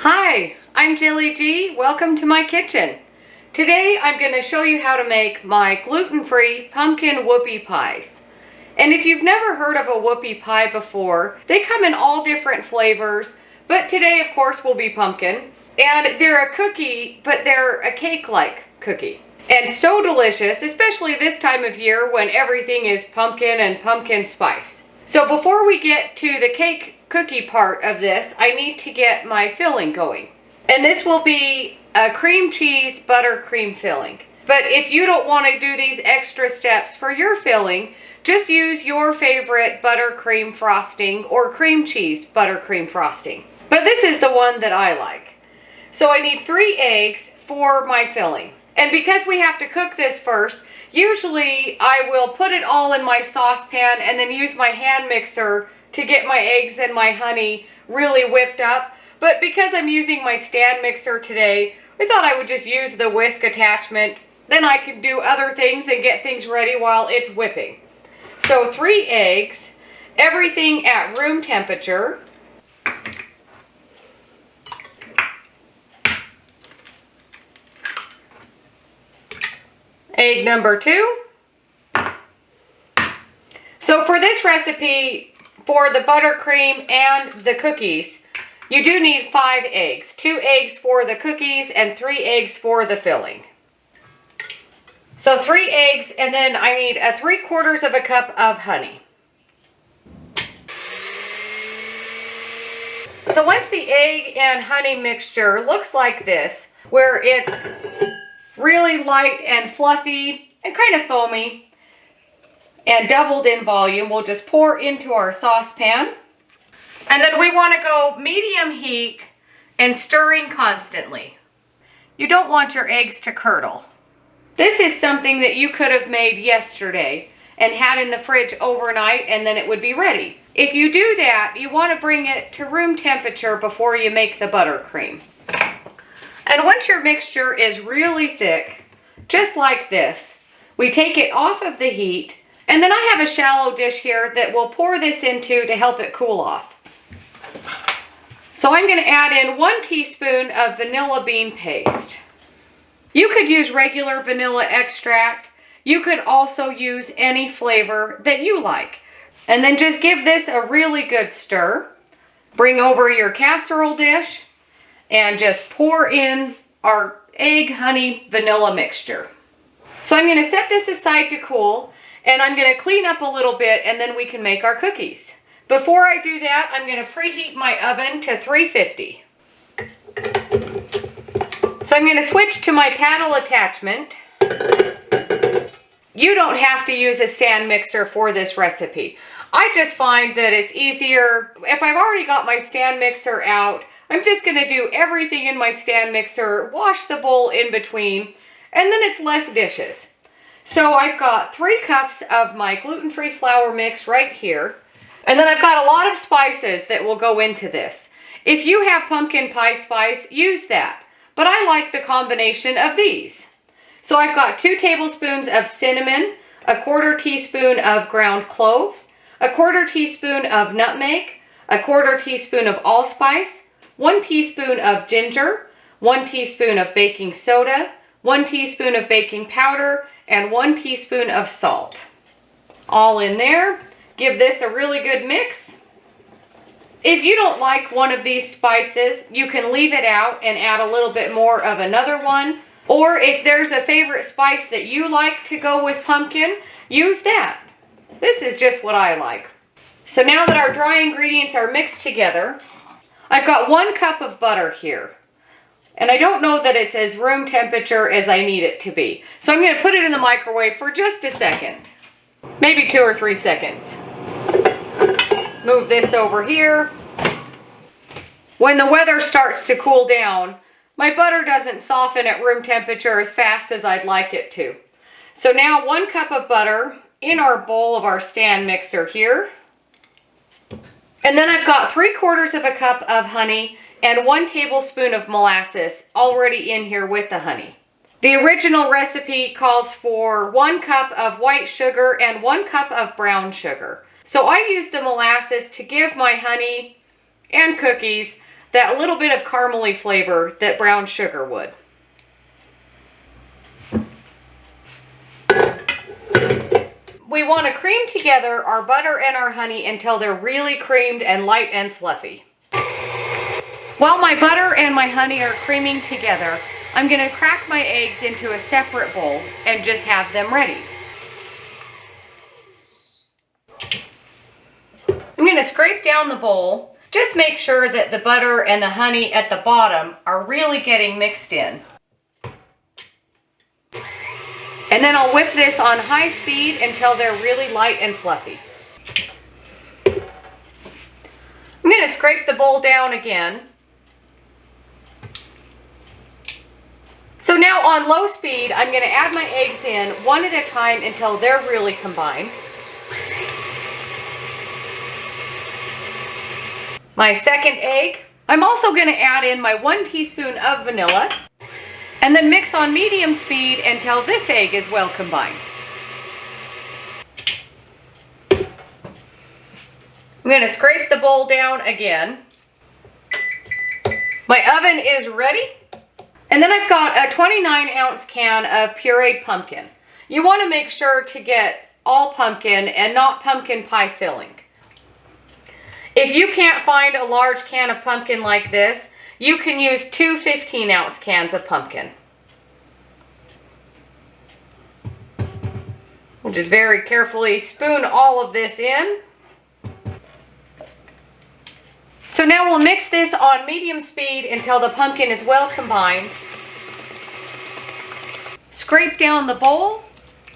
Hi, I'm Jilly G. Welcome to my kitchen. Today I'm going to show you how to make my gluten-free pumpkin whoopie pies. And if you've never heard of a whoopie pie before, they come in all different flavors, but today of course will be pumpkin. And they're a cookie, but they're a cake-like cookie. And so delicious, especially this time of year when everything is pumpkin and pumpkin spice. So before we get to the cake cookie part of this, I need to get my filling going. And this will be a cream cheese buttercream filling. But if you don't want to do these extra steps for your filling, just use your favorite buttercream frosting or cream cheese buttercream frosting. But this is the one that I like. So I need 3 eggs for my filling. And because we have to cook this first, usually I will put it all in my saucepan and then use my hand mixer to get my eggs and my honey really whipped up. But because I'm using my stand mixer today, I thought I would just use the whisk attachment. Then I can do other things and get things ready while it's whipping. So 3 eggs, everything at room temperature. Egg number 2. So for this recipe, for the buttercream and the cookies, you do need 5 eggs. 2 eggs for the cookies and 3 eggs for the filling. So 3 eggs, and then I need 3/4 of a cup of honey. So once the egg and honey mixture looks like this, where it's really light and fluffy and kind of foamy and doubled in volume, we'll just pour into our saucepan. And then we want to go medium heat and stirring constantly. You don't want your eggs to curdle. This is something that you could have made yesterday and had in the fridge overnight, and then it would be ready. If you do that, you want to bring it to room temperature before you make the buttercream. And once your mixture is really thick, just like this, we take it off of the heat, and then I have a shallow dish here that we'll pour this into to help it cool off. So I'm going to add in 1 teaspoon of vanilla bean paste. You could use regular vanilla extract. You could also use any flavor that you like. And then just give this a really good stir. Bring over your casserole dish and just pour in our egg, honey, vanilla mixture. So I'm going to set this aside to cool, and I'm going to clean up a little bit, and then we can make our cookies. Before I do that, I'm going to preheat my oven to 350. So I'm going to switch to my paddle attachment. You don't have to use a stand mixer for this recipe. I just find that it's easier. If I've already got my stand mixer out, I'm just going to do everything in my stand mixer, wash the bowl in between, and then it's less dishes. So I've got 3 cups of my gluten-free flour mix right here. And then I've got a lot of spices that will go into this. If you have pumpkin pie spice, use that. But I like the combination of these. So I've got 2 tablespoons of cinnamon, 1/4 teaspoon of ground cloves, 1/4 teaspoon of nutmeg, 1/4 teaspoon of allspice, 1 teaspoon of ginger, 1 teaspoon of baking soda, 1 teaspoon of baking powder, and 1 teaspoon of salt. All in there. Give this a really good mix. If you don't like one of these spices, you can leave it out and add a little bit more of another one. Or if there's a favorite spice that you like to go with pumpkin, use that. This is just what I like. So now that our dry ingredients are mixed together, I've got 1 cup of butter here. And I don't know that it's as room temperature as I need it to be. So I'm going to put it in the microwave for just a second. Maybe 2 or 3 seconds. Move this over here. When the weather starts to cool down, my butter doesn't soften at room temperature as fast as I'd like it to. So now 1 cup of butter in our bowl of our stand mixer here. And then I've got 3/4 of a cup of honey and 1 tablespoon of molasses already in here with the honey. The original recipe calls for 1 cup of white sugar and 1 cup of brown sugar. So I use the molasses to give my honey and cookies that little bit of caramely flavor that brown sugar would. We want to cream together our butter and our honey until they're really creamed and light and fluffy. While my butter and my honey are creaming together, I'm going to crack my eggs into a separate bowl and just have them ready. I'm going to scrape down the bowl. Just make sure that the butter and the honey at the bottom are really getting mixed in. And then I'll whip this on high speed until they're really light and fluffy. I'm going to scrape the bowl down again. So now on low speed, I'm going to add my eggs in one at a time until they're really combined. My second egg. I'm also going to add in my 1 teaspoon of vanilla. And then mix on medium speed until this egg is well combined. I'm going to scrape the bowl down again. My oven is ready. And then I've got a 29-ounce can of pureed pumpkin. You want to make sure to get all pumpkin and not pumpkin pie filling. If you can't find a large can of pumpkin like this, you can use 2 15-ounce cans of pumpkin. We'll just very carefully spoon all of this in. So now we'll mix this on medium speed until the pumpkin is well combined. Scrape down the bowl.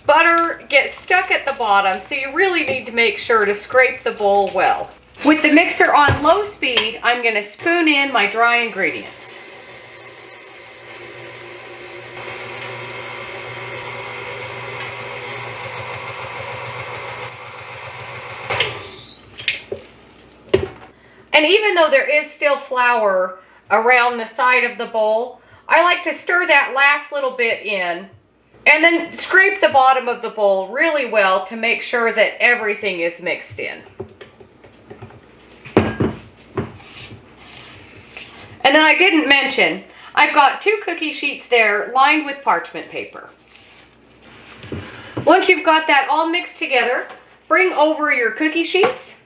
Butter gets stuck at the bottom, so you really need to make sure to scrape the bowl well. With the mixer on low speed, I'm going to spoon in my dry ingredients. And even though there is still flour around the side of the bowl, I like to stir that last little bit in and then scrape the bottom of the bowl really well to make sure that everything is mixed in. And then I didn't mention, I've got 2 cookie sheets there lined with parchment paper. Once you've got that all mixed together, bring over your cookie sheets.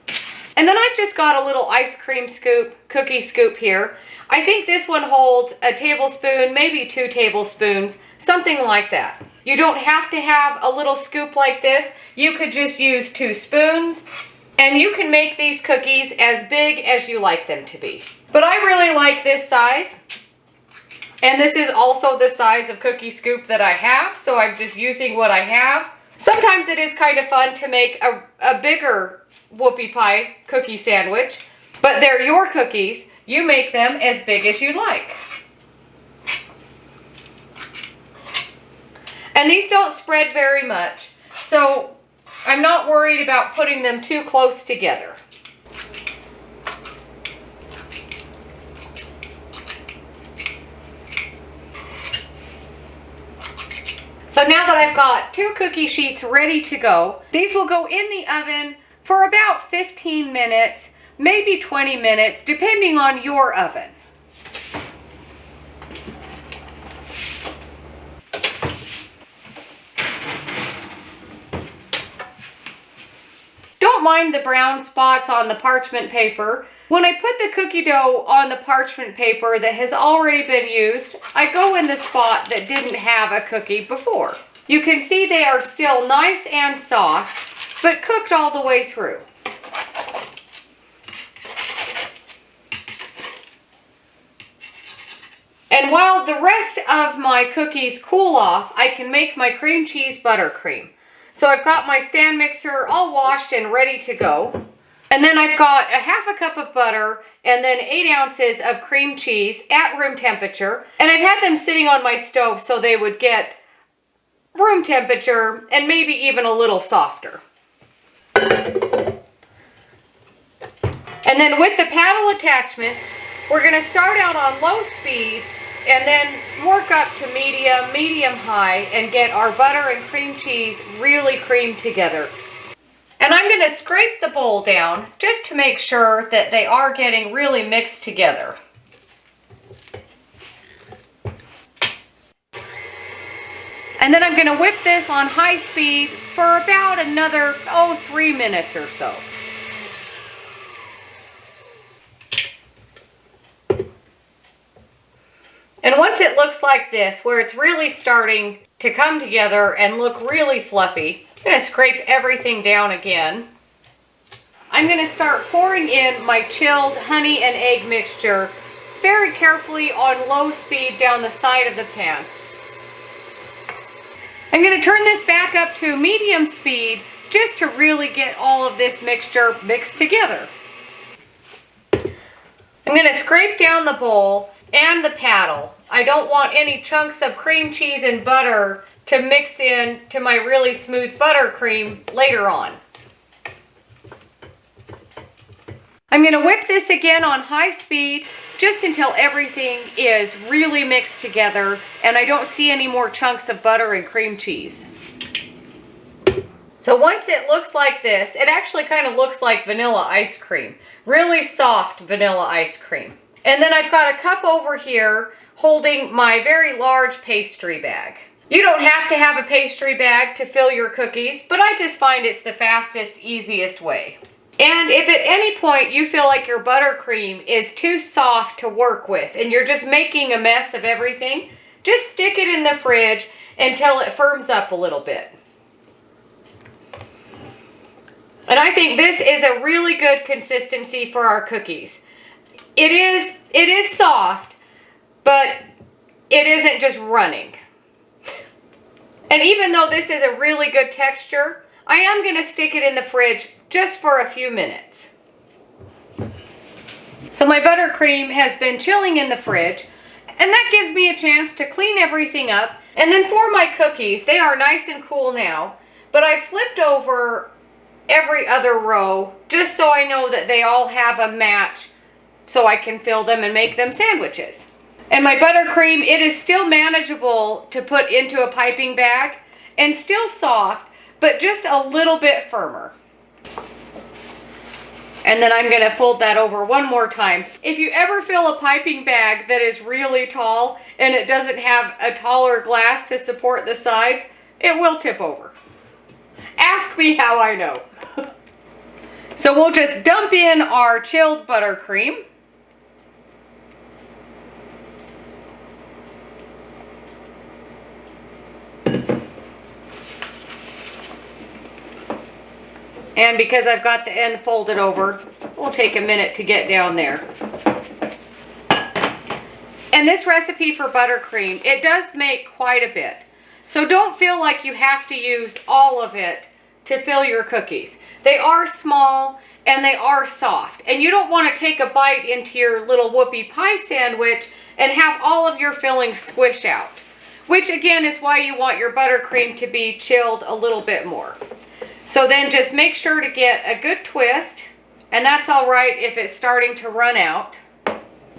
And then I've just got a little ice cream scoop, cookie scoop here. I think this one holds a tablespoon, maybe 2 tablespoons, something like that. You don't have to have a little scoop like this. You could just use 2 spoons. And you can make these cookies as big as you like them to be. But I really like this size. And this is also the size of cookie scoop that I have, so I'm just using what I have. Sometimes it is kind of fun to make a bigger whoopie pie cookie sandwich, but they're your cookies. You make them as big as you like. And these don't spread very much, so I'm not worried about putting them too close together. So now that I've got 2 cookie sheets ready to go, these will go in the oven for about 15 minutes, maybe 20 minutes, depending on your oven. Don't mind the brown spots on the parchment paper. When I put the cookie dough on the parchment paper that has already been used, I go in the spot that didn't have a cookie before. You can see they are still nice and soft, but cooked all the way through. And while the rest of my cookies cool off, I can make my cream cheese buttercream. So I've got my stand mixer all washed and ready to go. And then I've got a half a cup of butter and then 8 ounces of cream cheese at room temperature. And I've had them sitting on my stove so they would get room temperature and maybe even a little softer. And then with the paddle attachment, we're going to start out on low speed and then work up to medium high and get our butter and cream cheese really creamed together. And I'm going to scrape the bowl down just to make sure that they are getting really mixed together. And then I'm gonna whip this on high speed for about another, 3 minutes or so. And once it looks like this, where it's really starting to come together and look really fluffy, I'm gonna scrape everything down again. I'm gonna start pouring in my chilled honey and egg mixture very carefully on low speed down the side of the pan. I'm gonna turn this back up to medium speed just to really get all of this mixture mixed together. I'm gonna scrape down the bowl and the paddle. I don't want any chunks of cream cheese and butter to mix in to my really smooth buttercream later on. I'm going to whip this again on high speed just until everything is really mixed together and I don't see any more chunks of butter and cream cheese. So once it looks like this, it actually kind of looks like vanilla ice cream. Really soft vanilla ice cream. And then I've got a cup over here holding my very large pastry bag. You don't have to have a pastry bag to fill your cookies, but I just find it's the fastest, easiest way. And if at any point you feel like your buttercream is too soft to work with and you're just making a mess of everything, just stick it in the fridge until it firms up a little bit. And I think this is a really good consistency for our cookies. It is soft, but it isn't just running. And even though this is a really good texture, I am going to stick it in the fridge just for a few minutes. So my buttercream has been chilling in the fridge, and that gives me a chance to clean everything up. And then for my cookies, they are nice and cool now, but I flipped over every other row just so I know that they all have a match so I can fill them and make them sandwiches. And my buttercream, it is still manageable to put into a piping bag and still soft, but just a little bit firmer. And then I'm gonna fold that over one more time. If you ever fill a piping bag that is really tall and it doesn't have a taller glass to support the sides, it will tip over. Ask me how I know. So we'll just dump in our chilled buttercream. And because I've got the end folded over, we'll take a minute to get down there. And this recipe for buttercream, it does make quite a bit. So don't feel like you have to use all of it to fill your cookies. They are small and they are soft. And you don't want to take a bite into your little whoopie pie sandwich and have all of your filling squish out. Which again is why you want your buttercream to be chilled a little bit more. So then just make sure to get a good twist, and that's all right if it's starting to run out.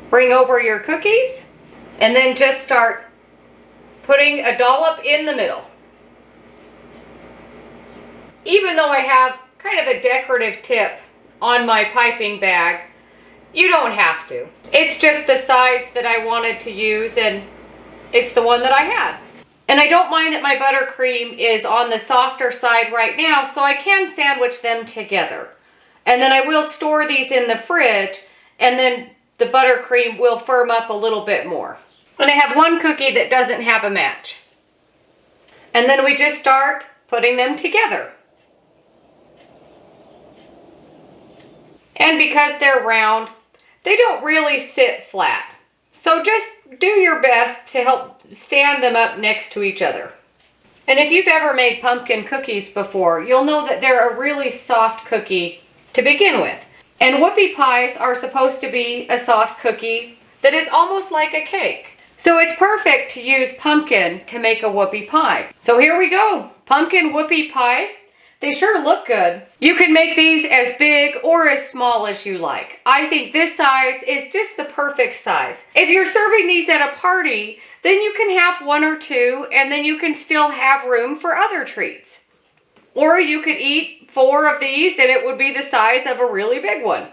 Bring over your cookies, and then just start putting a dollop in the middle. Even though I have kind of a decorative tip on my piping bag, you don't have to. It's just the size that I wanted to use, and it's the one that I had. And I don't mind that my buttercream is on the softer side right now, so I can sandwich them together. And then I will store these in the fridge, and then the buttercream will firm up a little bit more. And I have one cookie that doesn't have a match. And then we just start putting them together. And because they're round, they don't really sit flat. So just do your best to help stand them up next to each other. And if you've ever made pumpkin cookies before, you'll know that they're a really soft cookie to begin with. And whoopie pies are supposed to be a soft cookie that is almost like a cake. So it's perfect to use pumpkin to make a whoopie pie. So here we go, pumpkin whoopie pies. They sure look good. You can make these as big or as small as you like. I think this size is just the perfect size. If you're serving these at a party, then you can have one or two, and then you can still have room for other treats. Or you could eat 4 of these and it would be the size of a really big one.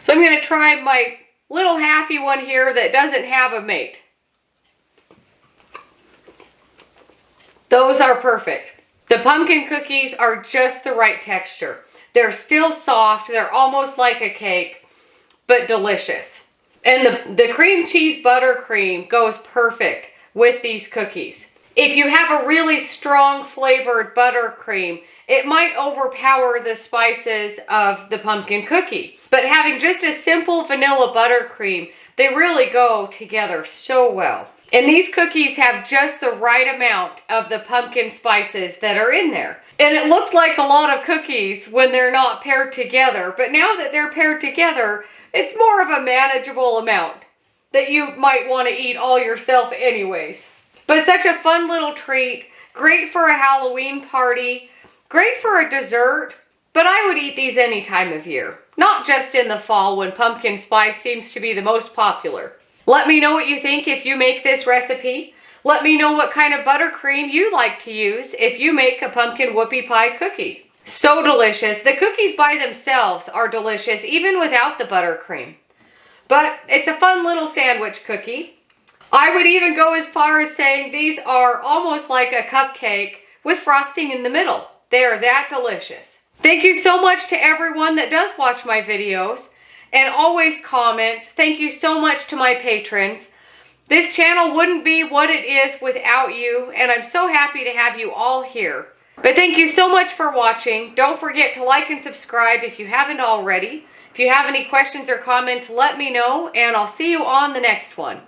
So I'm going to try my little halfy one here that doesn't have a mate. Those are perfect. The pumpkin cookies are just the right texture. They're still soft. They're almost like a cake, but delicious. And the cream cheese buttercream goes perfect with these cookies. If you have a really strong flavored buttercream, it might overpower the spices of the pumpkin cookie. But having just a simple vanilla buttercream, they really go together so well. And these cookies have just the right amount of the pumpkin spices that are in there. And it looked like a lot of cookies when they're not paired together, but now that they're paired together, it's more of a manageable amount that you might want to eat all yourself anyways. But such a fun little treat, great for a Halloween party, great for a dessert, but I would eat these any time of year, not just in the fall when pumpkin spice seems to be the most popular. Let me know what you think if you make this recipe. Let me know what kind of buttercream you like to use if you make a pumpkin whoopie pie cookie. So delicious. The cookies by themselves are delicious even without the buttercream. But it's a fun little sandwich cookie. I would even go as far as saying these are almost like a cupcake with frosting in the middle. They are that delicious. Thank you so much to everyone that does watch my videos and always comments. Thank you so much to my patrons. This channel wouldn't be what it is without you, and I'm so happy to have you all here. But thank you so much for watching. Don't forget to like and subscribe if you haven't already. If you have any questions or comments, let me know, and I'll see you on the next one.